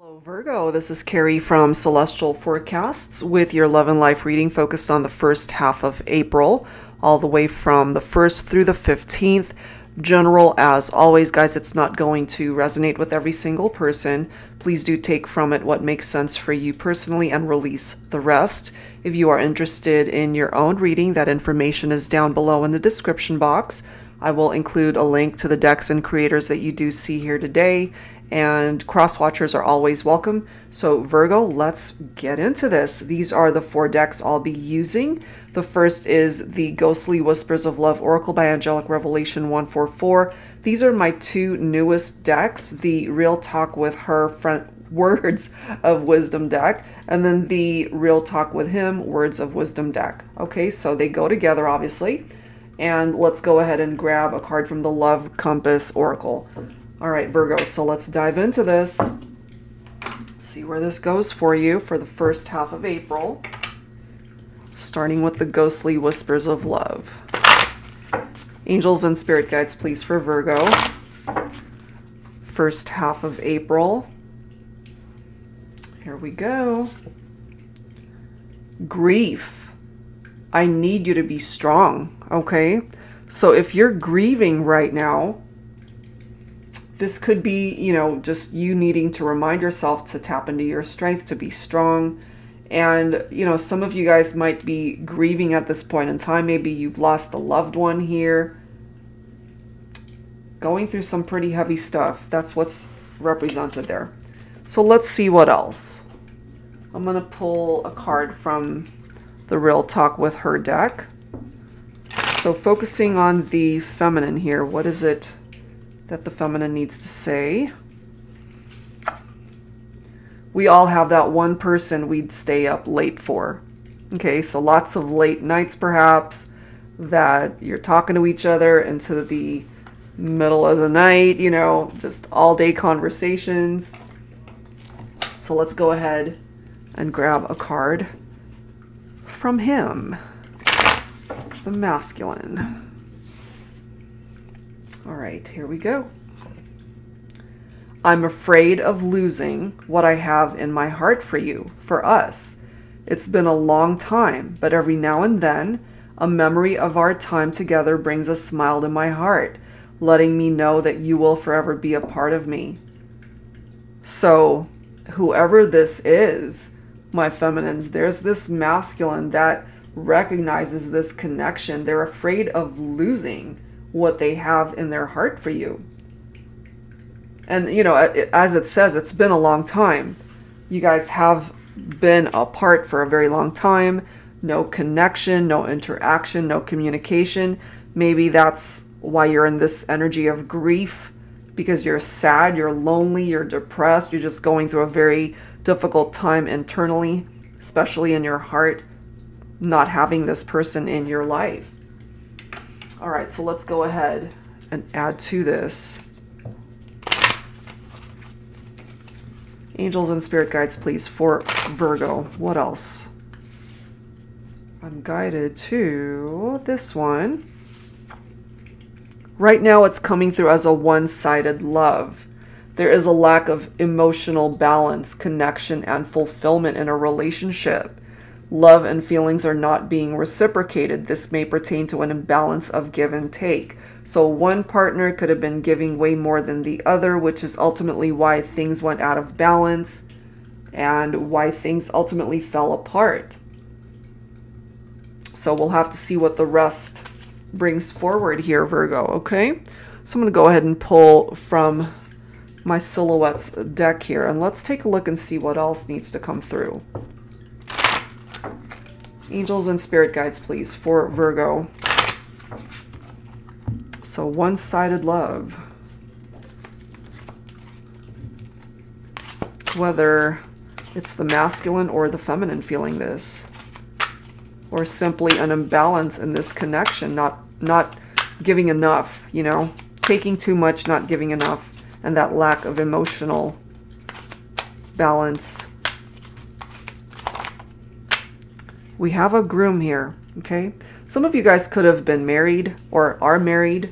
Hello Virgo, this is Carrie from Celestial Forecasts with your love and life reading focused on the first half of April, all the way from the 1st through the 15th. General as always, guys, it's not going to resonate with every single person. Please do take from it what makes sense for you personally and release the rest. If you are interested in your own reading, that information is down below in the description box. I will include a link to the decks and creators that you do see here today, and cross-watchers are always welcome. So Virgo, let's get into this. These are the 4 decks I'll be using. The first is the Ghostly Whispers of Love Oracle by Angelic Revelation 144. These are my 2 newest decks, the Real Talk with Her Words of Wisdom deck, and then the Real Talk with Him Words of Wisdom deck. Okay, so they go together, obviously. And let's go ahead and grab a card from the Love Compass Oracle. All right, Virgo, so let's dive into this. See where this goes for you for the first half of April. Starting with the Ghostly Whispers of Love. Angels and spirit guides, please, for Virgo. First half of April. Here we go. Grief. I need you to be strong, okay? So if you're grieving right now, this could be, you know, just you needing to remind yourself to tap into your strength, to be strong. And, you know, some of you guys might be grieving at this point in time. Maybe you've lost a loved one here. Going through some pretty heavy stuff. That's what's represented there. So let's see what else. I'm going to pull a card from the Real Talk with Her deck. So focusing on the feminine here, what is it that the feminine needs to say? We all have that one person we'd stay up late for. Okay, so lots of late nights perhaps, that you're talking to each other into the middle of the night, you know, just all day conversations. So let's go ahead and grab a card from him, the masculine. All right, here we go. I'm afraid of losing what I have in my heart for you, for us. It's been a long time, but every now and then, a memory of our time together brings a smile to my heart, letting me know that you will forever be a part of me. So, whoever this is, my feminines, there's this masculine that recognizes this connection. They're afraid of losing what they have in their heart for you. And, you know, as it says, it's been a long time. You guys have been apart for a very long time. No connection, no interaction, no communication. Maybe that's why you're in this energy of grief, because you're sad, you're lonely, you're depressed, you're just going through a very difficult time internally, especially in your heart, not having this person in your life. All right, so let's go ahead and add to this. Angels and spirit guides, please, for Virgo. What else? I'm guided to this one. Right now, it's coming through as a one-sided love. There is a lack of emotional balance, connection, and fulfillment in a relationship. Love and feelings are not being reciprocated. This may pertain to an imbalance of give and take. So one partner could have been giving way more than the other, which is ultimately why things went out of balance and why things ultimately fell apart. So we'll have to see what the rest brings forward here, Virgo, okay? So I'm going to go ahead and pull from my Silhouettes deck here, and let's take a look and see what else needs to come through. Angels and spirit guides, please, for Virgo. So one-sided love. Whether it's the masculine or the feminine feeling this, or simply an imbalance in this connection, not giving enough, you know, taking too much, not giving enough, and that lack of emotional balance. We have a groom here, okay? Some of you guys could have been married or are married,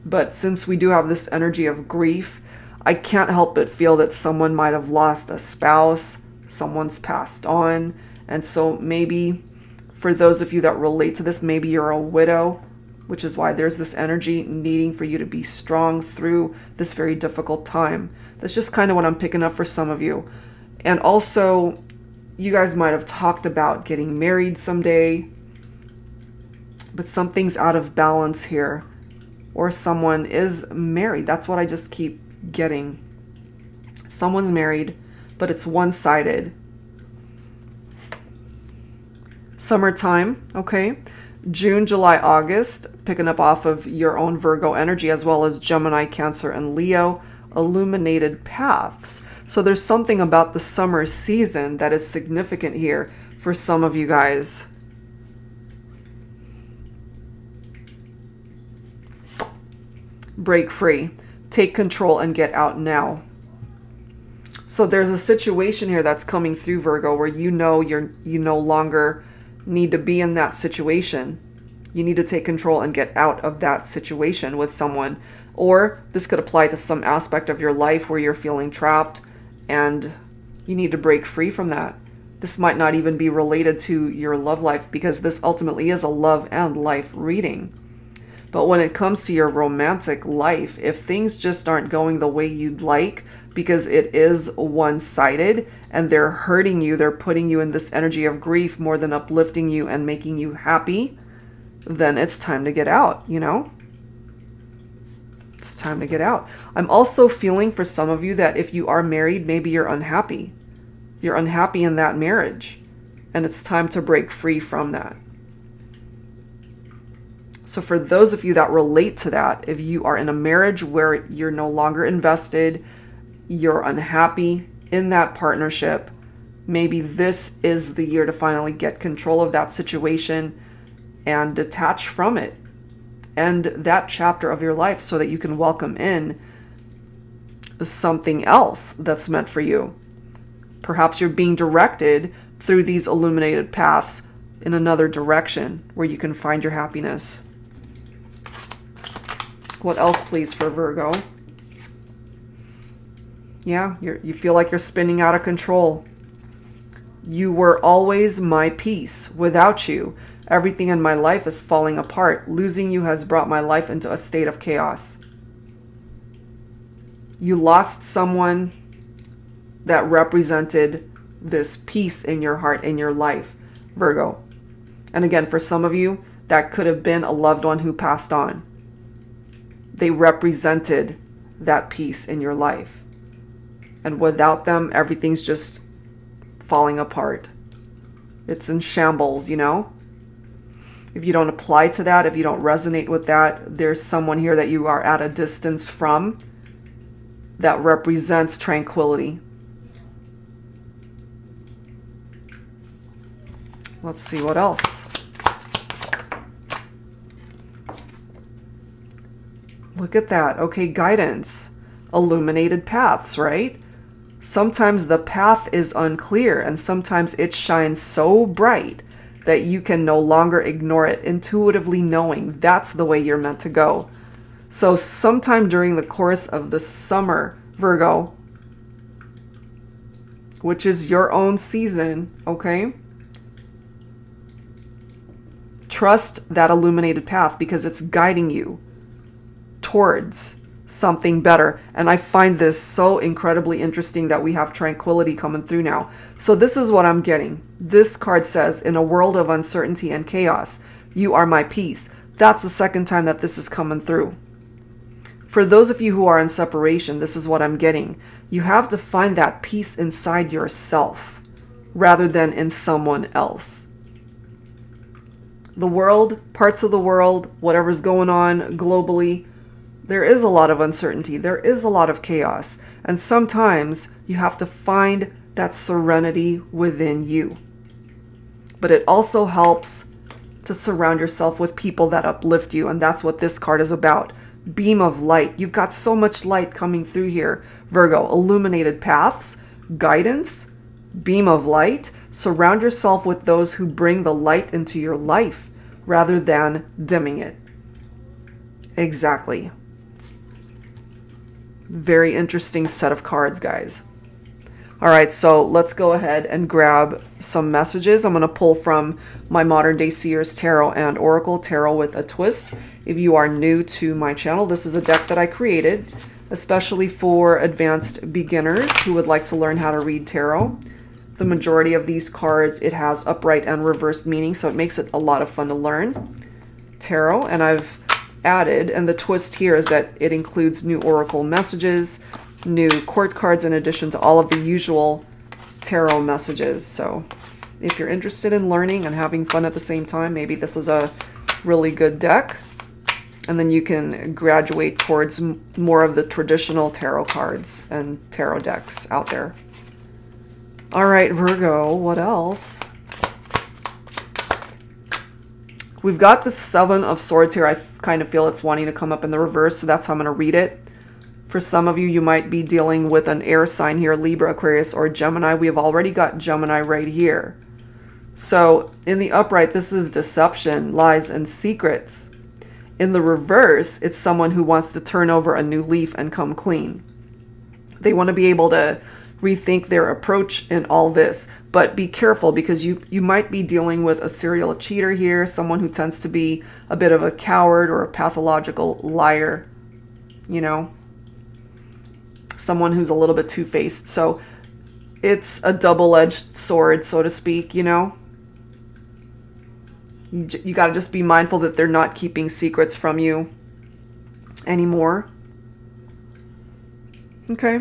but since we do have this energy of grief, I can't help but feel that someone might have lost a spouse, someone's passed on, and so maybe for those of you that relate to this, maybe you're a widow, which is why there's this energy needing for you to be strong through this very difficult time. That's just kind of what I'm picking up for some of you. And also, you guys might have talked about getting married someday, but something's out of balance here. Or someone is married. That's what I just keep getting. Someone's married, but it's one-sided. Summertime, okay? June, July, August, picking up off of your own Virgo energy, as well as Gemini, Cancer, and Leo, illuminated paths. So there's something about the summer season that is significant here for some of you guys. Break free. Take control and get out now. So there's a situation here that's coming through, Virgo, where you know you no longer need to be in that situation. You need to take control and get out of that situation with someone. Or this could apply to some aspect of your life where you're feeling trapped and you need to break free from that. This might not even be related to your love life, because this ultimately is a love and life reading. But when it comes to your romantic life, if things just aren't going the way you'd like, because it is one-sided and they're hurting you, they're putting you in this energy of grief more than uplifting you and making you happy, then it's time to get out, you know? It's time to get out. I'm also feeling for some of you that if you are married, maybe you're unhappy. You're unhappy in that marriage, and it's time to break free from that. So for those of you that relate to that, if you are in a marriage where you're no longer invested, you're unhappy in that partnership, maybe this is the year to finally get control of that situation and detach from it. End that chapter of your life so that you can welcome in something else that's meant for you. Perhaps you're being directed through these illuminated paths in another direction where you can find your happiness. What else, please, for Virgo? Yeah, you feel like you're spinning out of control. You were always my peace. Without you, everything in my life is falling apart. Losing you has brought my life into a state of chaos. You lost someone that represented this peace in your heart, in your life, Virgo. And again, for some of you, that could have been a loved one who passed on. They represented that peace in your life. And without them, everything's just falling apart. It's in shambles, you know? If you don't apply to that, if you don't resonate with that, there's someone here that you are at a distance from that represents tranquility. Let's see what else. Look at that. Okay, guidance. Illuminated paths, right? Sometimes the path is unclear, and sometimes it shines so bright that you can no longer ignore it, intuitively knowing that's the way you're meant to go. So sometime during the course of the summer, Virgo, which is your own season, okay? Trust that illuminated path because it's guiding you towards something better. And I find this so incredibly interesting that we have tranquility coming through now. So this is what I'm getting. This card says, in a world of uncertainty and chaos, you are my peace. That's the second time that this is coming through. For those of you who are in separation, this is what I'm getting. You have to find that peace inside yourself rather than in someone else. The world, parts of the world, whatever's going on globally, there is a lot of uncertainty. There is a lot of chaos. And sometimes you have to find that serenity within you. But it also helps to surround yourself with people that uplift you. And that's what this card is about. Beam of light. You've got so much light coming through here, Virgo. Illuminated paths, guidance, beam of light. Surround yourself with those who bring the light into your life rather than dimming it. Exactly. Very interesting set of cards, guys. All right, so let's go ahead and grab some messages. I'm going to pull from my Modern Day Seers Tarot and Oracle Tarot with a Twist. If you are new to my channel, this is a deck that I created, especially for advanced beginners who would like to learn how to read tarot. The majority of these cards, it has upright and reversed meaning, so it makes it a lot of fun to learn tarot. And I've added, and the twist here is that it includes new oracle messages, new court cards, in addition to all of the usual tarot messages. So if you're interested in learning and having fun at the same time, maybe this is a really good deck. And then you can graduate towards more of the traditional tarot cards and tarot decks out there. All right, Virgo, what else? We've got the Seven of Swords here. I kind of feel it's wanting to come up in the reverse, so that's how I'm going to read it. For some of you, you might be dealing with an air sign here, Libra, Aquarius, or Gemini. We have already got Gemini right here. So in the upright, this is deception, lies, and secrets. In the reverse, it's someone who wants to turn over a new leaf and come clean. They want to be able to rethink their approach in all this. But be careful, because you might be dealing with a serial cheater here, someone who tends to be a bit of a coward or a pathological liar, you know, someone who's a little bit two-faced. So it's a double-edged sword, so to speak, you know. You got to just be mindful that they're not keeping secrets from you anymore. Okay.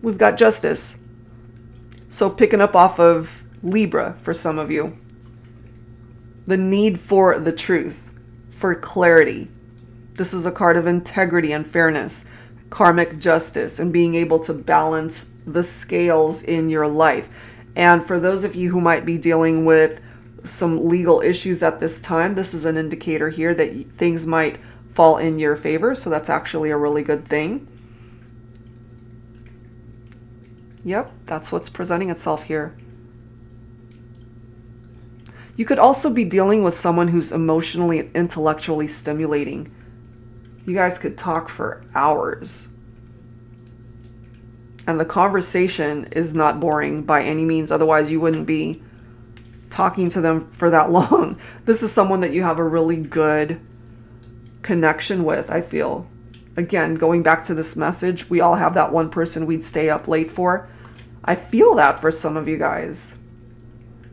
We've got Justice. So picking up off of Libra for some of you. The need for the truth, for clarity. This is a card of integrity and fairness, karmic justice, and being able to balance the scales in your life. And for those of you who might be dealing with some legal issues at this time, this is an indicator here that things might fall in your favor. So that's actually a really good thing. Yep, that's what's presenting itself here. You could also be dealing with someone who's emotionally and intellectually stimulating. You guys could talk for hours. And the conversation is not boring by any means. Otherwise, you wouldn't be talking to them for that long. This is someone that you have a really good connection with, I feel. Again, going back to this message, we all have that one person we'd stay up late for. I feel that for some of you guys.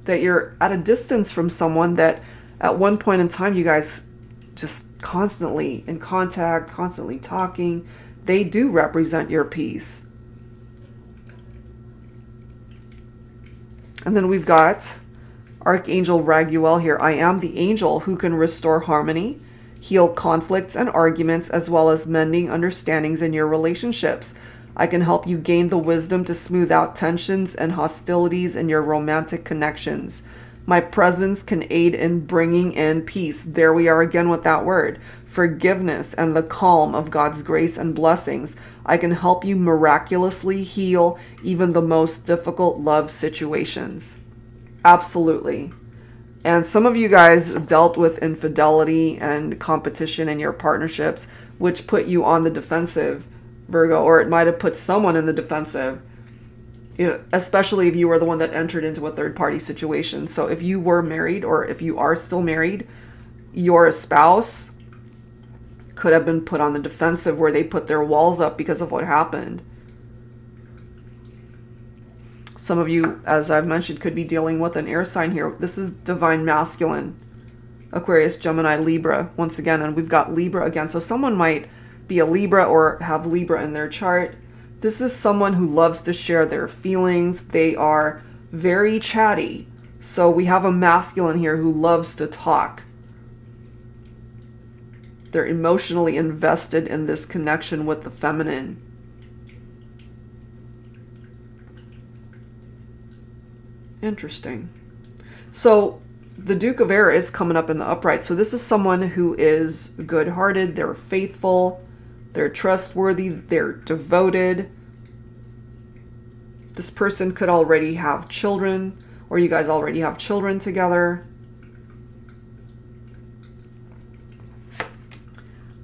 That you're at a distance from someone that at one point in time, you guys just constantly in contact, constantly talking. They do represent your peace. And then we've got Archangel Raguel here. I am the angel who can restore harmony, heal conflicts and arguments, as well as mending understandings in your relationships. I can help you gain the wisdom to smooth out tensions and hostilities in your romantic connections. My presence can aid in bringing in peace. There we are again with that word. Forgiveness and the calm of God's grace and blessings. I can help you miraculously heal even the most difficult love situations. Absolutely. And some of you guys dealt with infidelity and competition in your partnerships, which put you on the defensive, Virgo, or it might have put someone in the defensive, especially if you were the one that entered into a third-party situation. So if you were married, or if you are still married, your spouse could have been put on the defensive where they put their walls up because of what happened. Some of you, as I've mentioned, could be dealing with an air sign here. This is divine masculine, Aquarius, Gemini, Libra, once again, and we've got Libra again. So someone might be a Libra or have Libra in their chart. This is someone who loves to share their feelings. They are very chatty. So we have a masculine here who loves to talk. They're emotionally invested in this connection with the feminine. Interesting. So the Duke of Air is coming up in the upright. So this is someone who is good-hearted. They're faithful. They're trustworthy. They're devoted. This person could already have children, or you guys already have children together.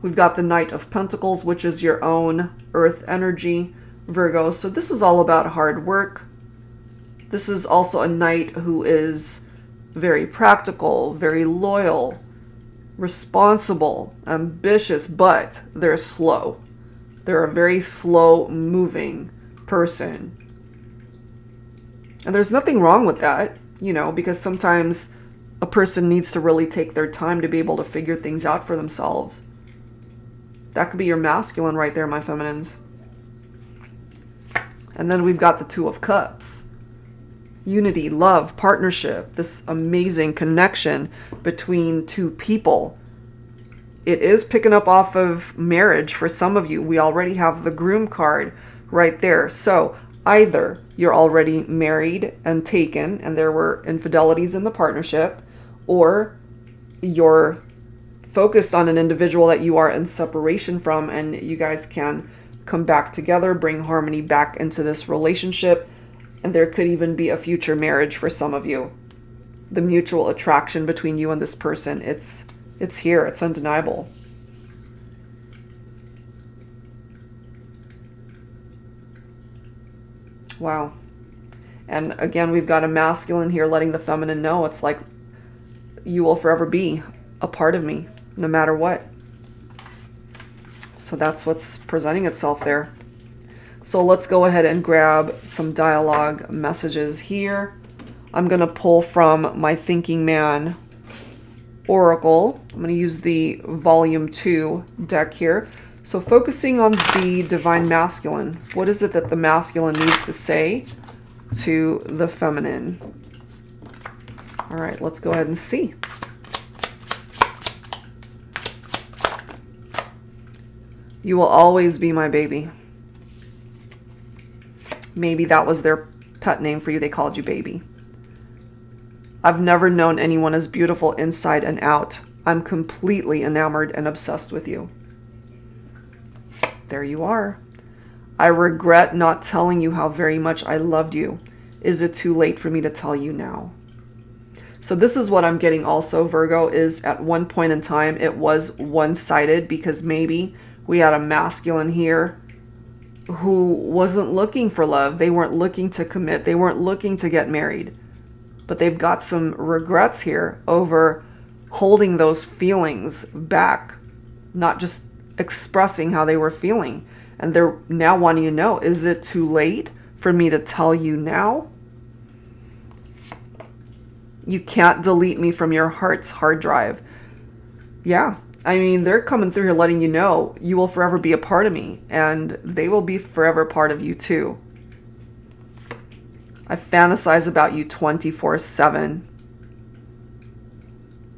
We've got the Knight of Pentacles, which is your own earth energy, Virgo. So this is all about hard work. This is also a knight who is very practical, very loyal, responsible, ambitious, but they're slow. They're a very slow moving person. And there's nothing wrong with that, you know, because sometimes a person needs to really take their time to be able to figure things out for themselves. That could be your masculine right there, my feminines. And then we've got the Two of Cups. Unity, love, partnership, this amazing connection between two people. It is picking up off of marriage for some of you. We already have the Groom card right there. So either you're already married and taken and there were infidelities in the partnership, or you're focused on an individual that you are in separation from and you guys can come back together, bring harmony back into this relationship, and there could even be a future marriage for some of you. The mutual attraction between you and this person, it's here, it's undeniable. Wow. And again, we've got a masculine here letting the feminine know it's like, you will forever be a part of me, no matter what. So that's what's presenting itself there. So let's go ahead and grab some dialogue messages here. I'm going to pull from my Thinking Man Oracle. I'm going to use the Volume 2 deck here. So focusing on the Divine Masculine, what is it that the masculine needs to say to the feminine? All right, let's go ahead and see. You will always be my baby. Maybe that was their pet name for you. They called you baby. I've never known anyone as beautiful inside and out. I'm completely enamored and obsessed with you. There you are. I regret not telling you how very much I loved you. Is it too late for me to tell you now? So this is what I'm getting also, Virgo, is at one point in time, it was one-sided because maybe we had a masculine here who wasn't looking for love. They weren't looking to commit. They weren't looking to get married. But they've got some regrets here over holding those feelings back, not just expressing how they were feeling. And they're now wanting to know, is it too late for me to tell you now? You can't delete me from your heart's hard drive. Yeah. I mean, they're coming through here letting you know you will forever be a part of me, and they will be forever part of you too. I fantasize about you 24/7.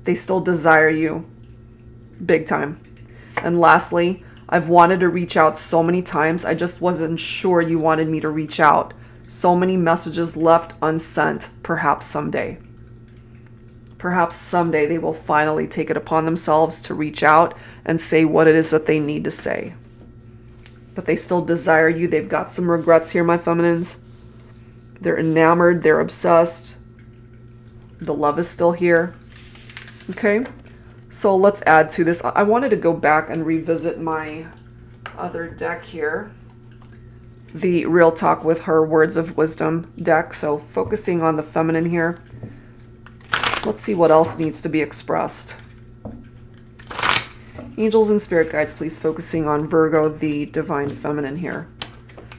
They still desire you big time. And lastly, I've wanted to reach out so many times. I just wasn't sure you wanted me to reach out. So many messages left unsent. Perhaps someday. Perhaps someday they will finally take it upon themselves to reach out and say what it is that they need to say. But they still desire you. They've got some regrets here, my feminines. They're enamored. They're obsessed. The love is still here. Okay. So let's add to this. I wanted to go back and revisit my other deck here. The Real Talk with Her Words of Wisdom deck. So focusing on the feminine here. Let's see what else needs to be expressed. Angels and spirit guides, please, focusing on Virgo, the divine feminine here.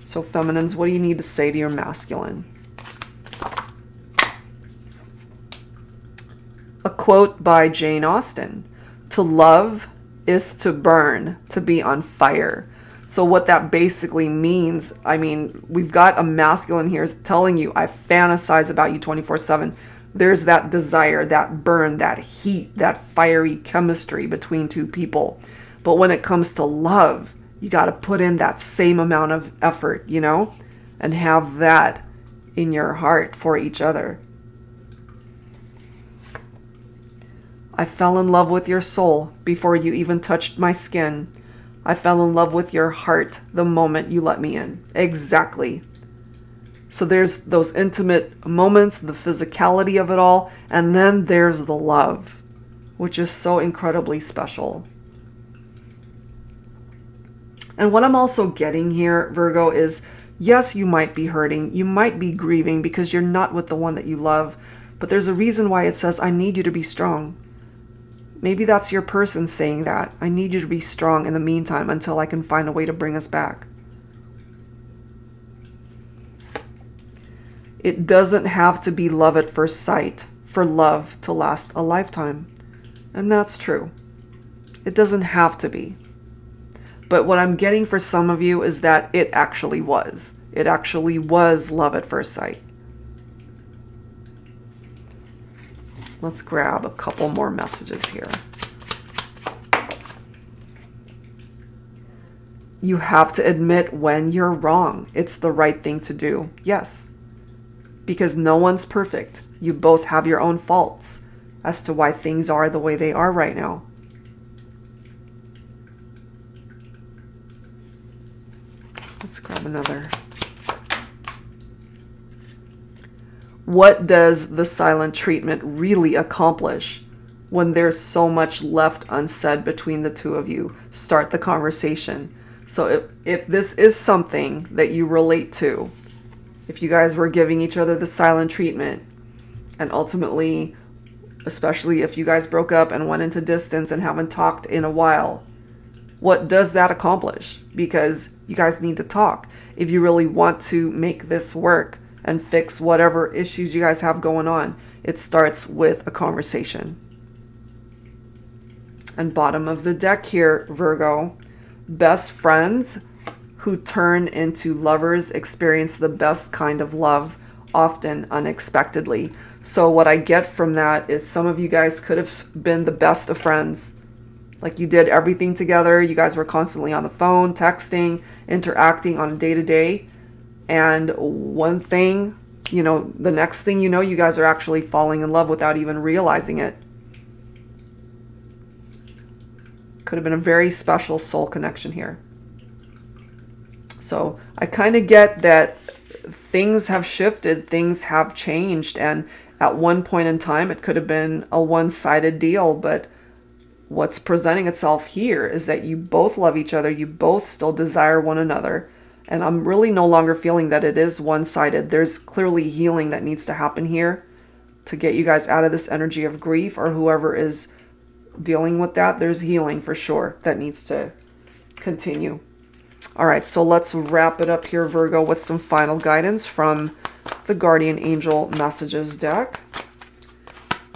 So feminines, what do you need to say to your masculine? A quote by Jane Austen. To love is to burn, to be on fire. So what that basically means, I mean, we've got a masculine here telling you, I fantasize about you 24/7. There's that desire, that burn, that heat, that fiery chemistry between two people. But when it comes to love, you got to put in that same amount of effort, you know, and have that in your heart for each other. I fell in love with your soul before you even touched my skin. I fell in love with your heart the moment you let me in. Exactly. So there's those intimate moments, the physicality of it all, and then there's the love, which is so incredibly special. And what I'm also getting here, Virgo, is yes, you might be hurting. You might be grieving because you're not with the one that you love. But there's a reason why it says, I need you to be strong. Maybe that's your person saying that. I need you to be strong in the meantime until I can find a way to bring us back. It doesn't have to be love at first sight for love to last a lifetime. And that's true. It doesn't have to be. But what I'm getting for some of you is that it actually was. It actually was love at first sight. Let's grab a couple more messages here. You have to admit when you're wrong. It's the right thing to do. Yes. Because no one's perfect. You both have your own faults as to why things are the way they are right now. Let's grab another. What does the silent treatment really accomplish when there's so much left unsaid between the two of you? Start the conversation. So if this is something that you relate to, if you guys were giving each other the silent treatment, and ultimately, especially if you guys broke up and went into distance and haven't talked in a while, what does that accomplish? Because you guys need to talk. If you really want to make this work and fix whatever issues you guys have going on, it starts with a conversation. And bottom of the deck here, Virgo, best friends who turn into lovers experience the best kind of love, often unexpectedly. So what I get from that is some of you guys could have been the best of friends. Like you did everything together. You guys were constantly on the phone, texting, interacting on a day-to-day. And one thing, you know, the next thing you know, you guys are actually falling in love without even realizing it. Could have been a very special soul connection here. So I kind of get that things have shifted, things have changed. And at one point in time, it could have been a one-sided deal. But what's presenting itself here is that you both love each other. You both still desire one another. And I'm really no longer feeling that it is one-sided. There's clearly healing that needs to happen here to get you guys out of this energy of grief, or whoever is dealing with that. There's healing for sure that needs to continue. All right, so let's wrap it up here, Virgo, with some final guidance from the Guardian Angel Messages deck.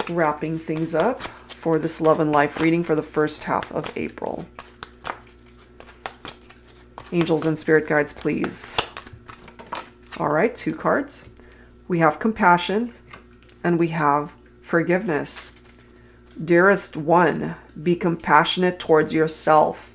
Wrapping things up for this love and life reading for the first half of April. Angels and spirit guides, please. All right, 2 cards. We have compassion and we have forgiveness. Dearest one, be compassionate towards yourself.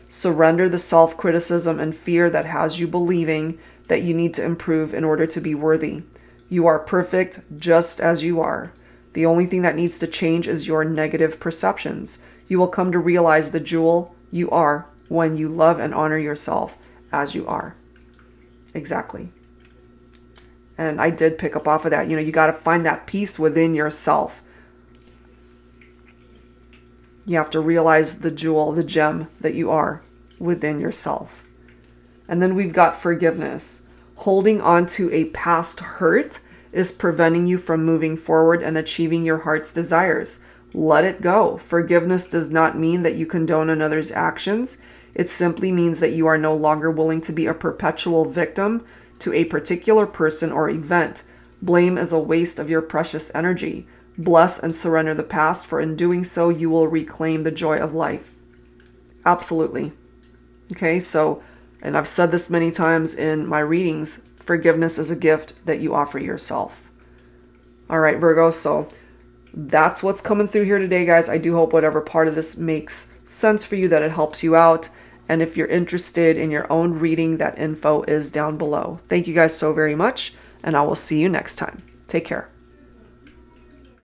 Surrender the self-criticism and fear that has you believing that you need to improve in order to be worthy. You are perfect just as you are. The only thing that needs to change is your negative perceptions. You will come to realize the jewel you are when you love and honor yourself as you are. Exactly. And I did pick up off of that. You know, you got to find that peace within yourself. You have to realize the jewel, the gem that you are within yourself. And then we've got forgiveness. Holding on to a past hurt is preventing you from moving forward and achieving your heart's desires. Let it go. Forgiveness does not mean that you condone another's actions. It simply means that you are no longer willing to be a perpetual victim to a particular person or event. Blame is a waste of your precious energy. Bless and surrender the past, for in doing so, you will reclaim the joy of life. Absolutely. Okay, so, and I've said this many times in my readings, forgiveness is a gift that you offer yourself. All right, Virgo, so that's what's coming through here today, guys. I do hope whatever part of this makes sense for you, that it helps you out. And if you're interested in your own reading, that info is down below. Thank you guys so very much, and I will see you next time. Take care.